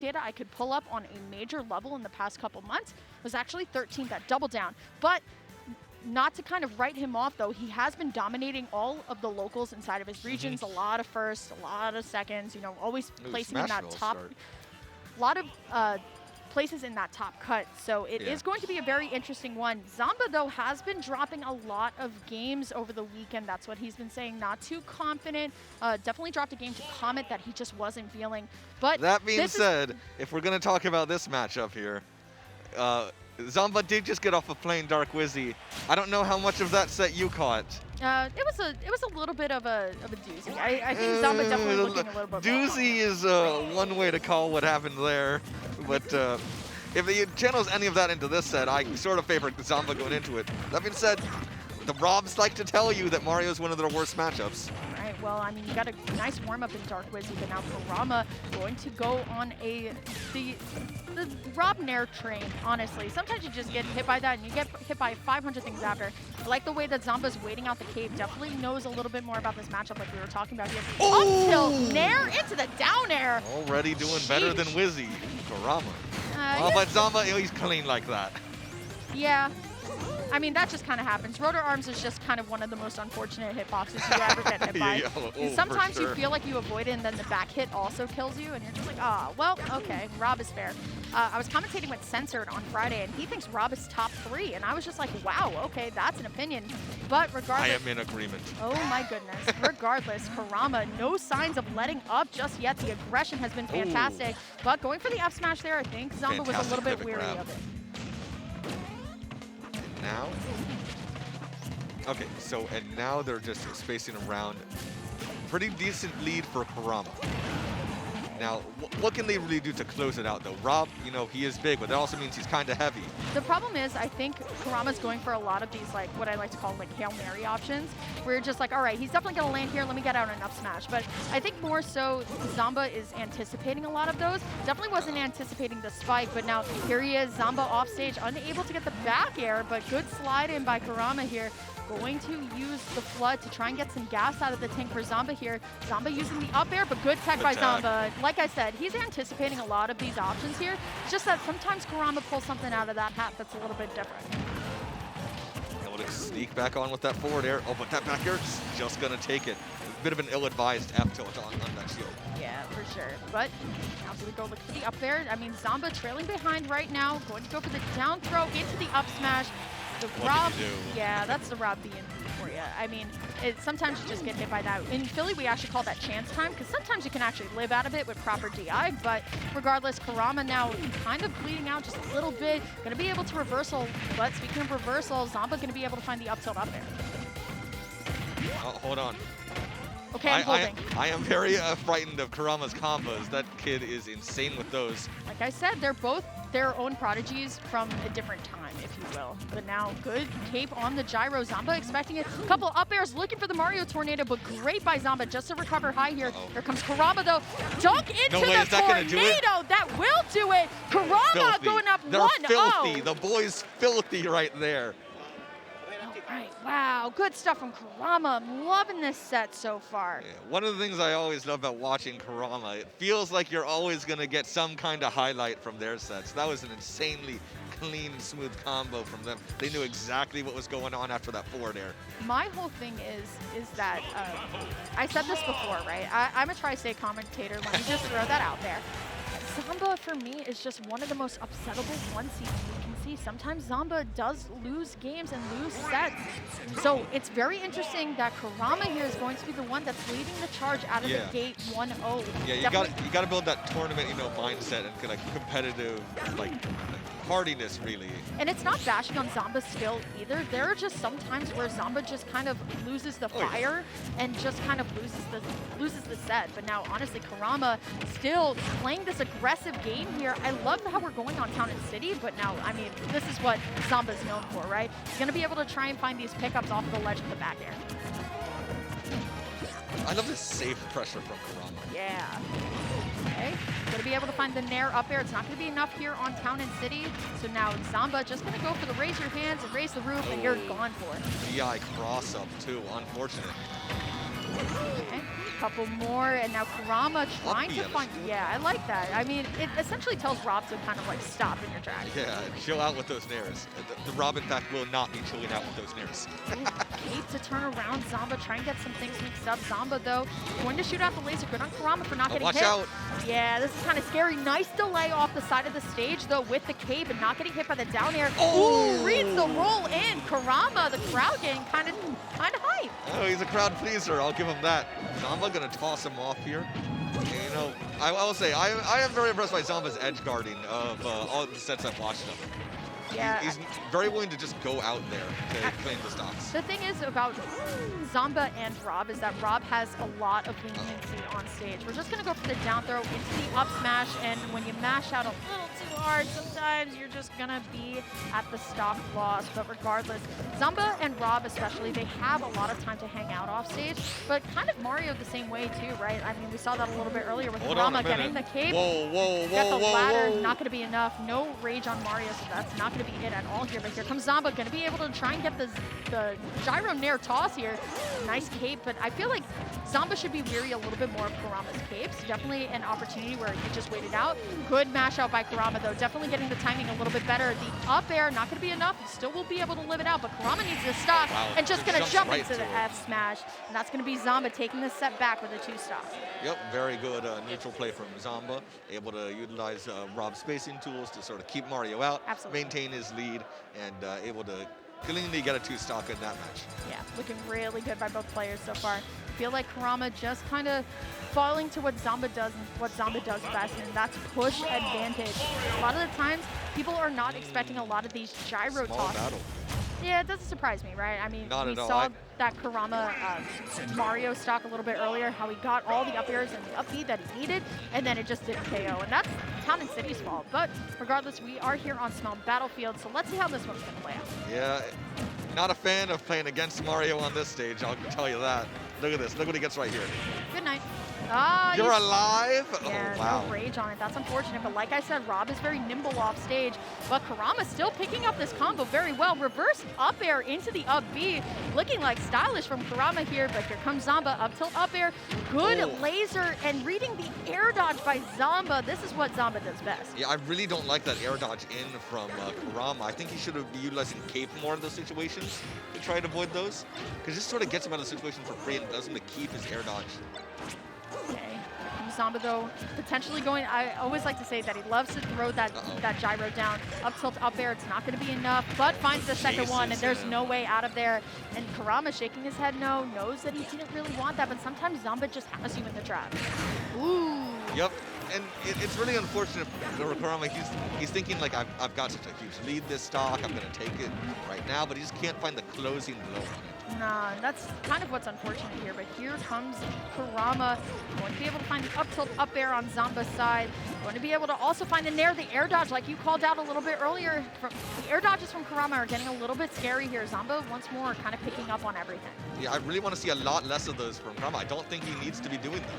data I could pull up on a major level in the past couple months was actually 13th at Double Down. But not to kind of write him off, though, he has been dominating all of the locals inside of his regions. A lot of firsts, a lot of seconds, you know, always placing in that top. A lot of places in that top cut. So it is going to be a very interesting one. Zomba, though, has been dropping a lot of games over the weekend. That's what he's been saying. Not too confident. Definitely dropped a game to Comet that he just wasn't feeling. But that being said, if we're going to talk about this matchup here, Zomba did just get off of playing Dark Wizzy. I don't know how much of that set you caught. It was a little bit of a doozy. I think Zomba definitely looking a little bit doozy is one way to call what happened there. But if he channels any of that into this set, I sort of favor Zomba going into it. That being said, the R.O.Bs like to tell you that Mario's one of their worst matchups. All right, well, I mean, you got a nice warm-up in Dark Wizzy, but now Kurama going to go on the R.O.B Nair train, honestly. Sometimes you just get hit by that and you get hit by 500 things after. I like the way that Zomba's waiting out the cave. Definitely knows a little bit more about this matchup like we were talking about here. Up tilt Nair into the down air. Already doing better than Wizzy. Kurama. But Zomba, he's clean like that. Yeah. I mean, that just kind of happens. Rotor Arms is just kind of one of the most unfortunate hitboxes you ever get hit by. Sometimes you feel like you avoid it, and then the back hit also kills you, and you're just like, ah, well, okay, R.O.B is fair. I was commentating with Censored on Friday, and he thinks R.O.B is top 3, and I was just like, wow, okay, that's an opinion. But regardless— I am in agreement. Oh my goodness. Regardless, Kurama, no signs of letting up just yet. The aggression has been fantastic, but going for the F smash there, I think Zomba was a little bit weary of it. Now, okay, so and now they're just spacing around. Pretty decent lead for Kurama. Now, what can they really do to close it out, though? R.O.B, you know, he is big, but that also means he's kind of heavy. The problem is, I think Kurama's going for a lot of these, like, what I like to call, like, Hail Mary options, where you're just like, all right, he's definitely going to land here, let me get out an up smash. But I think more so, Zomba is anticipating a lot of those. Definitely wasn't anticipating the spike, but now here he is, Zomba off stage, unable to get the back air, but good slide in by Kurama here. Going to use the flood to try and get some gas out of the tank for Zomba here. Zomba using the up air, but good tech by Zomba. Like I said, he's anticipating a lot of these options here. It's just that sometimes Kurama pulls something out of that hat that's a little bit different. Able to sneak back on with that forward air. Oh, but that back air is just going to take it. A bit of an ill-advised F tilt on that shield. Yeah, for sure. But now we go look for the up air. I mean, Zomba trailing behind right now. Going to go for the down throw into the up smash. The R.O.B, yeah, that's the R.O.B being for you. I mean, sometimes you just get hit by that. In Philly, we actually call that chance time, because sometimes you can actually live out of it with proper DI, but regardless, Kurama now kind of bleeding out just a little bit. Going to be able to reversal, but speaking of reversal, Zomba going to be able to find the up tilt up there. Oh, hold on. Okay, I'm holding. I am very frightened of Kurama's combos. That kid is insane with those. Like I said, they're both their own prodigies from a different time, if you will. But now, good cape on the gyro. Zomba expecting it. A couple up airs looking for the Mario Tornado, but great by Zomba just to recover high here. Here comes Kurama, though. Dunk into the tornado. That will do it. Kurama going up 1-0. They're filthy. The boy's filthy right there. Right, wow, good stuff from Kurama. I'm loving this set so far. Yeah, one of the things I always love about watching Kurama, it feels like you're always going to get some kind of highlight from their sets. That was an insanely clean, smooth combo from them. They knew exactly what was going on after that forward air. My whole thing is that, I said this before, right? I'm a tri-state commentator. Let me just throw that out there. Zomba, for me, is just one of the most upsettable one seeds we can see. Sometimes Zomba does lose games and lose sets. So it's very interesting that Kurama here is going to be the one that's leading the charge out of the gate 1-0. Yeah, you got to build that tournament, mindset and like competitive, like hardiness, really. And it's not bashing on Zomba's skill either. There are just some times where Zomba just kind of loses the fire and just kind of loses the set. But now, honestly, Kurama still playing this aggressive game here. I love how we're going on Town and City, but now, I mean, this is what Zomba's known for, right? He's going to be able to try and find these pickups off of the ledge of the back air. I love this safe pressure from Kurama. Yeah. Okay, going to be able to find the Nair up air. It's not going to be enough here on Town and City. So now Zomba just going to go for the raise your hands and raise the roof, and you're gone for it. DI cross up too, unfortunate. Okay. couple more, and now Kurama trying to find. Yeah, I like that. I mean, it essentially tells Rob to kind of like stop in your tracks. Yeah, chill out with those nairs. The Rob, in fact, will not be chilling out with those nairs. Cape to turn around. Zomba trying to get some things mixed up. Zomba, though, going to shoot out the laser. Good on Kurama for not getting hit. Watch out. Yeah, this is kind of scary. Nice delay off the side of the stage, though, with the cape and not getting hit by the down air. Oh! Ooh, reads the roll in. Kurama, the crowd getting kind of hype. Oh, he's a crowd pleaser. I'll give him that. Zomba gonna toss him off here. And, you know, I will say I am very impressed by Zomba's edge guarding of all the sets I've watched of him. Yeah, he's very willing to just go out there to claim the stocks. The thing is about Zomba and Rob is that Rob has a lot of leniency on stage. We're just going to go for the down throw into the up smash, and when you mash out a little too hard, sometimes you're just going to be at the stock loss. But regardless, Zomba and Rob especially, they have a lot of time to hang out off stage, but kind of Mario the same way too, right? I mean, we saw that a little bit earlier with Kurama getting the cape. Whoa, Got the ladder, not going to be enough. No rage on Mario, so that's not going to be it at all here. But here comes Zomba, going to be able to try and get the gyro nair toss here. Nice cape, but I feel like Zomba should be weary a little bit more of Kurama's capes. Definitely an opportunity where he just waited out. Good mash out by Kurama, though. Definitely getting the timing a little bit better. The up air, not going to be enough. He still will be able to live it out, but Kurama needs to stop and just going to jump into the F smash. And that's going to be Zomba taking the set back with a 2-stock. Yep, very good neutral play from Zomba. Able to utilize Rob's spacing tools to sort of keep Mario out, maintain his lead, and able to cleanly get a 2-stock in that match. Yeah, looking really good by both players so far. I feel like Kurama just kind of falling to what Zomba does and what Zomba does best, and that's push advantage. A lot of the times, people are not expecting a lot of these gyro tosses. Yeah, it doesn't surprise me, right? I mean, we saw that Kurama Mario stock a little bit earlier, how he got all the up airs and the up B that he needed, and then it just didn't KO. And that's Town and City's fault. But regardless, we are here on Small Battlefield, so let's see how this one's going to play out. Yeah, not a fan of playing against Mario on this stage, I'll tell you that. Look at this. Look what he gets right here. Good night. You're alive? Yeah, oh, wow. No rage on it. That's unfortunate. But like I said, Rob is very nimble off stage. But Kurama still picking up this combo very well. Reverse up air into the up B. Looking like stylish from Kurama here. But here comes Zomba. Up tilt up air. Good laser. And reading the air dodge by Zomba. This is what Zomba does best. Yeah, I really don't like that air dodge in from Kurama. I think he should have been utilizing cape more in those situations to try and avoid those. Because this sort of gets him out of the situation for free and allows him to keep his air dodge. Okay. Zomba, though, potentially going, I always like to say that he loves to throw that gyro down. Up tilt, up air, it's not going to be enough, but finds the second one, and there's no way out of there. And Kurama shaking his head no, knows that he didn't really want that, but sometimes Zomba just has you in the trap. Ooh. Yep, and it's really unfortunate for Kurama. He's thinking, like, I've got such a huge lead this stock, I'm going to take it right now, but he just can't find the closing blow on it. Nah, that's kind of what's unfortunate here, but here comes Kurama, going to be able to find the up tilt up air on Zomba's side, going to be able to also find the nair, the air dodge like you called out a little bit earlier. The air dodges from Kurama are getting a little bit scary here. Zomba, once more, kind of picking up on everything. Yeah, I really want to see a lot less of those from Kurama. I don't think he needs to be doing them.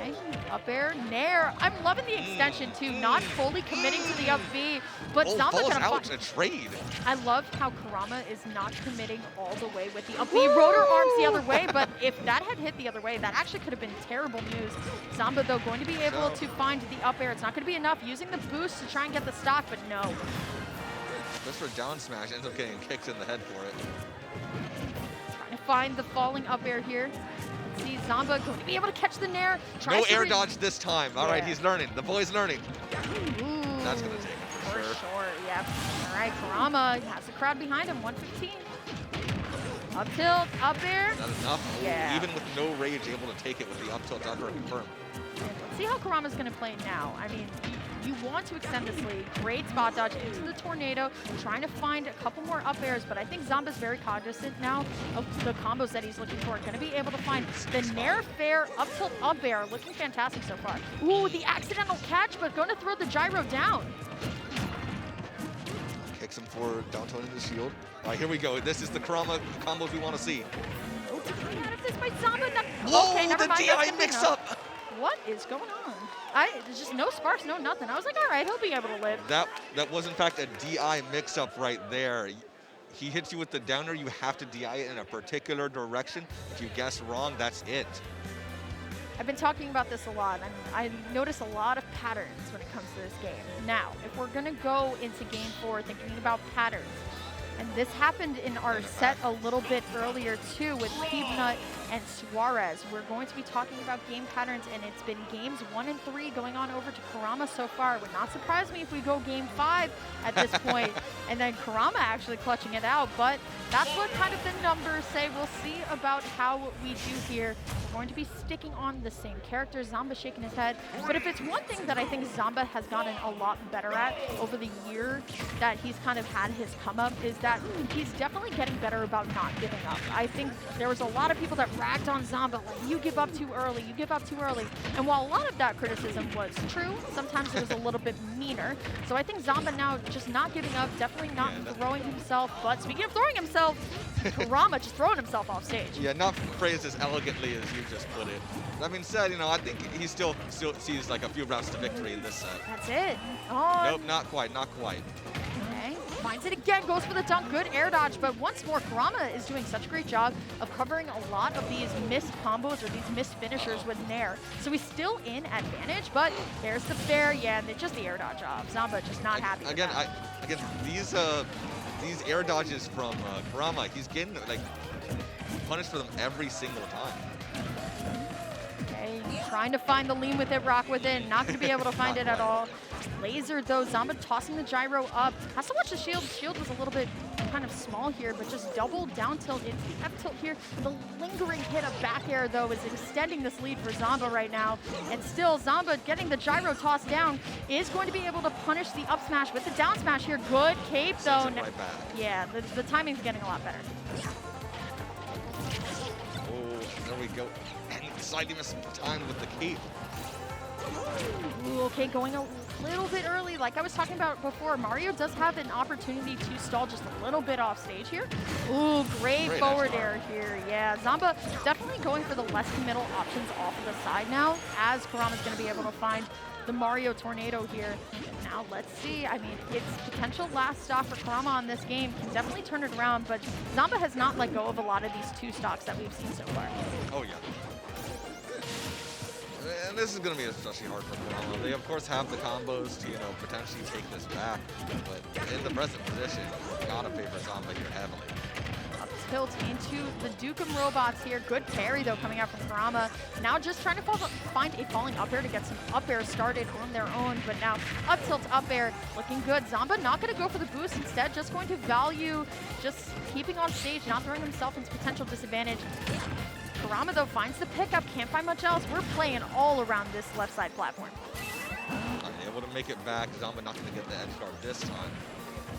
Okay, up air, nair. I'm loving the extension too, not fully committing to the up B, but Zomba falls out a trade. I love how Kurama is not committing all the way with the up B. Rotor arms the other way, but if that had hit the other way, that actually could have been terrible news. Zomba, though, going to be able to find the up air. It's not going to be enough. Using the boost to try and get the stock, but no. Just for down smash, ends up getting kicked in the head for it. Trying to find the falling up air here. Let's see, Zomba going to be able to catch the nair. No air dodge this time. All right, he's learning. The boy's learning. Ooh, that's going to take it for sure. Yep. All right, Kurama has the crowd behind him, 115. Up tilt, up air. Is that enough? Yeah. Even with no rage, able to take it with the up tilt up air confirmed. Let's see how Kurama's going to play now. I mean, you want to extend this lead. Great spot dodge into the tornado, trying to find a couple more up airs, but I think Zomba's very cognizant now of the combos that he's looking for. Going to be able to find the nair fair up tilt up air. Looking fantastic so far. Ooh, the accidental catch, but going to throw the gyro down. Kicks him for down tone in the shield. All right, here we go. This is the Kurama combos we want to see. This by Zomba. Whoa, okay, never the mind. DI mix-up. What is going on? There's just no sparks, no nothing. I was like, all right, he'll be able to live. That was, in fact, a DI mix-up right there. He hits you with the downer. You have to DI it in a particular direction. If you guess wrong, that's it. I've been talking about this a lot, and I notice a lot of patterns when it comes to this game. Now, if we're gonna go into game 4 thinking about patterns, and this happened in our set a little bit earlier too with Peanut and Suarez. We're going to be talking about game patterns, and it's been games 1 and 3 going on over to Kurama so far. It would not surprise me if we go game 5 at this point, and then Kurama actually clutching it out, but that's what kind of the numbers say. We'll see about how we do here. We're going to be sticking on the same character. Zomba shaking his head, but if it's one thing that I think Zomba has gotten a lot better at over the year that he's kind of had his come up is that he's definitely getting better about not giving up. I think there was a lot of people that ragged on Zomba, like, you give up too early, you give up too early. And while a lot of that criticism was true, sometimes it was a little bit meaner. So I think Zomba now just not giving up, definitely not throwing himself. But speaking of throwing himself, Kurama just throwing himself off stage. Yeah, not phrased as elegantly as you just put it. That being said, you know, I think he still sees like a few rounds to victory in this set. That's it. Oh. Nope, not quite, not quite. Okay, finds it again, goes for the dunk, good air dodge, but once more, Kurama is doing such a great job of covering a lot of these missed combos or these missed finishers with Nair. So he's still in advantage, but there's the fair, yeah, and just the air dodge off. Zomba just not happy with that. Again, these air dodges from Kurama, he's getting like punished for them every single time. Okay, trying to find the lean with it, rock with it, not going to be able to find it at all. Laser though, Zomba tossing the gyro up. Has to watch the shield. Shield was a little bit kind of small here, but just double down tilt into the F tilt here. The lingering hit of back air though is extending this lead for Zomba right now. And still Zomba getting the gyro tossed down is going to be able to punish the up smash with the down smash here. Good cape though. Right back. Yeah, the timing's getting a lot better. Oh, there we go. And slightly missed time with the cape. Ooh, okay, going a little bit early. Like I was talking about before, Mario does have an opportunity to stall just a little bit off stage here. Ooh, great forward air here. Yeah, Zomba definitely going for the less committal options off of the side now, as Kurama's going to be able to find the Mario Tornado here. Now let's see. I mean, its potential last stock for Kurama on this game can definitely turn it around, but Zomba has not let go of a lot of these 2 stocks that we've seen so far. Oh yeah. And this is going to be especially hard for Kurama. They, of course, have the combos to, you know, potentially take this back. But in the present position, gotta favor Zomba here heavily. Up tilt into the Dukem robots here. Good parry, though, coming out from Kurama. Now just trying to find a falling up air to get some up air started on their own. But now up tilt, up air, looking good. Zomba not going to go for the boost. Instead, just going to value just keeping on stage, not throwing himself into potential disadvantage. Kurama, though, finds the pickup, can't find much else. We're playing all around this left side platform. Unable to make it back. Zomba not going to get the edge guard this time.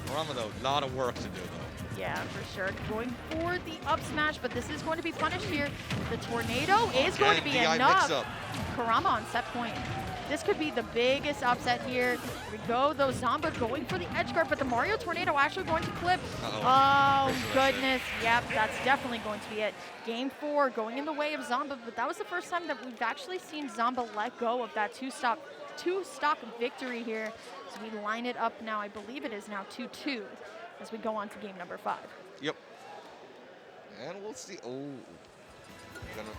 Kurama, though, a lot of work to do, though. Yeah, for sure. Going for the up smash, but this is going to be punished here. The tornado is going to be enough. Kurama on set point. This could be the biggest upset here. Here we go, though. Zomba going for the edge guard, but the Mario Tornado actually going to clip. Oh, goodness. Yep, that's definitely going to be it. Game 4 going in the way of Zomba, but that was the first time that we've actually seen Zomba let go of that two-stock victory here. So we line it up now. I believe it is now 2-2 as we go on to game number 5. Yep. And we'll see. Oh. We're gonna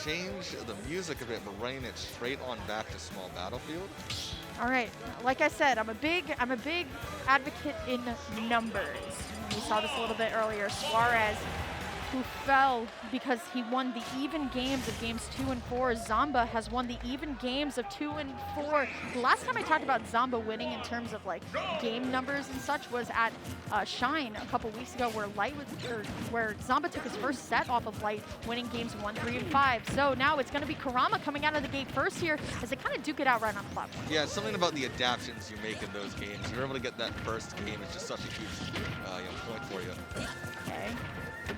change the music a bit, but running it straight on back to small battlefield. All right, like I said, I'm a big advocate in numbers. We saw this a little bit earlier. Suarez, who fell because he won the even games of games 2 and 4. Zomba has won the even games of 2 and 4. The last time I talked about Zomba winning in terms of like game numbers and such was at Shine a couple weeks ago, where Zomba took his first set off of Light, winning games 1, 3, and 5. So now it's going to be Kurama coming out of the gate first here as they kind of duke it out right on the platform. Yeah, something about the adaptions you make in those games. You're able to get that first game. It's just such a huge point for you. Okay.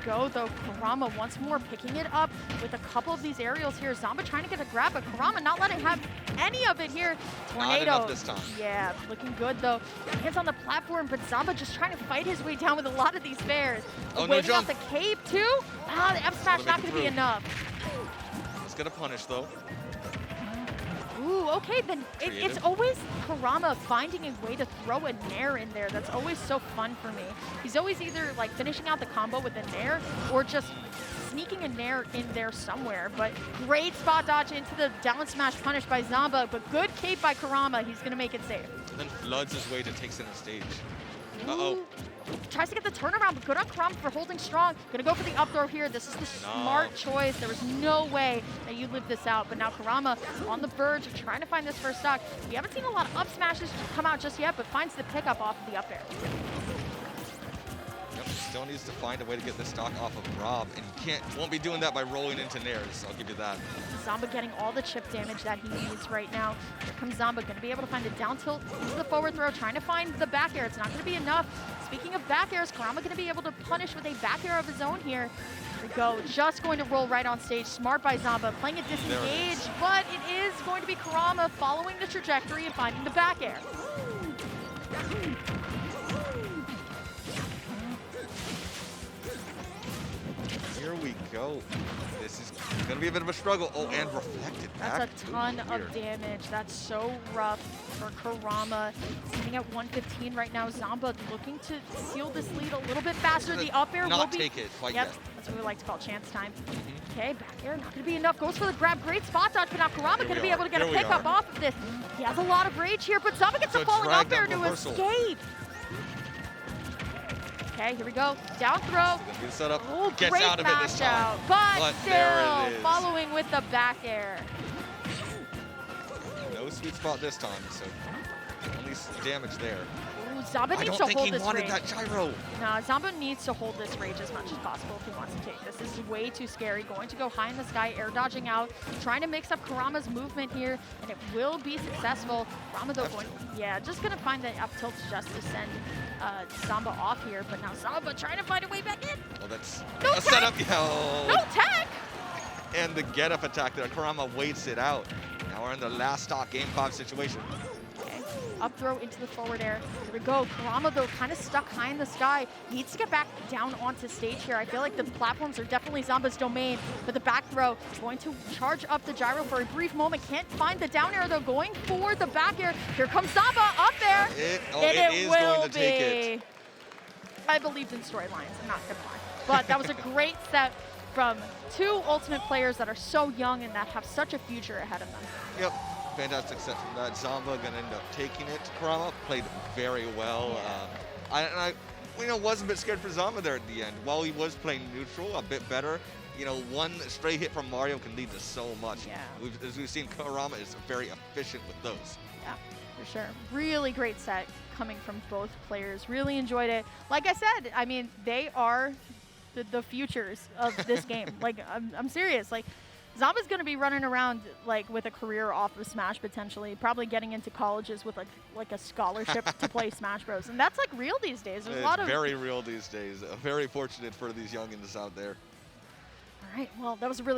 Go though, Kurama once more picking it up with a couple of these aerials here. Zomba trying to get a grab, but Kurama not letting have any of it here. Tornado. Not enough this time. Yeah, looking good though. Hands on the platform, but Zomba just trying to fight his way down with a lot of these fares. Oh, waiting no off the cape too. Ah, the F smash not going to be enough. Let's get a punish though. Ooh, okay, then it's always Kurama finding a way to throw a Nair in there. That's always so fun for me. He's always either like finishing out the combo with a Nair or just sneaking a nair in there somewhere, but great spot dodge into the down smash punish by Zomba, but good cape by Kurama. He's going to make it safe. And then floods his way to take center stage. Uh-oh. Tries to get the turnaround, but good on Kurama for holding strong. Gonna go for the up throw here. This is the smart choice. There was no way that you live this out, but now Kurama on the verge of trying to find this first stock. We haven't seen a lot of up smashes come out just yet, but finds the pickup off of the up air. Yep, still needs to find a way to get this stock off of R.O.B, and he won't be doing that by rolling into nairs, I'll give you that. Zomba getting all the chip damage that he needs right now. Here comes Zomba, gonna be able to find a down tilt into the forward throw, trying to find the back air. It's not gonna be enough. Speaking of back airs, Kurama gonna be able to punish with a back air of his own here. Here we go, just going to roll right on stage. Smart by Zomba, playing it disengaged, but it is going to be Kurama following the trajectory and finding the back air. Here we go. This is going to be a bit of a struggle. Oh, and reflected back. That's a ton of damage. That's so rough for Kurama. Sitting at 115 right now. Zomba looking to seal this lead a little bit faster. The up air will be... take it quite yet. That's what we like to call chance time. Okay, back air not going to be enough. Goes for the grab. Great spot dodge, but now Kurama going to be able to get a pickup off of this. He has a lot of rage here, but Zomba gets a falling up air to escape. Okay, here we go. Down throw. Setup. Oh, gets great out of it this time. But still following with the back air. No sweet spot this time, so at least damage there. Ooh, Zomba needs to hold this rage. That gyro. No, Zomba needs to hold this rage as much as possible if he wants to take this. This is way too scary. Going to go high in the sky, air dodging out, trying to mix up Kurama's movement here, and it will be successful. Kurama though just gonna find that up tilt just to send Zomba off here, but now Zomba trying to find a way back in. Well, that's no a setup. No tech! And the get up attack there, Kurama waits it out. Now we're in the last stock game 5 situation. Up throw into the forward air. Here we go. Kurama, though, kind of stuck high in the sky. Needs to get back down onto stage here. I feel like the platforms are definitely Zomba's domain. But the back throw, going to charge up the gyro for a brief moment. Can't find the down air, though. Going for the back air. Here comes Zomba up there. It is going to take it. I believed in storylines. I'm not going to lie. But that was a great set from 2 Ultimate players that are so young and that have such a future ahead of them. Yep. Fantastic set from that. Zomba going to end up taking it. Kurama played very well. I was a bit scared for Zomba there at the end. While he was playing neutral, a bit better. One stray hit from Mario can lead to so much. Yeah. As we've seen, Kurama is very efficient with those. Yeah, for sure. Really great set coming from both players. Really enjoyed it. Like I said, I mean, they are the futures of this game. Like, I'm serious. Like, Zomba's going to be running around like with a career off of Smash potentially, probably getting into colleges with like a scholarship to play Smash Bros. And that's like real these days. There's a lot of very real these days. Very fortunate for these youngins out there. All right, well, that was a really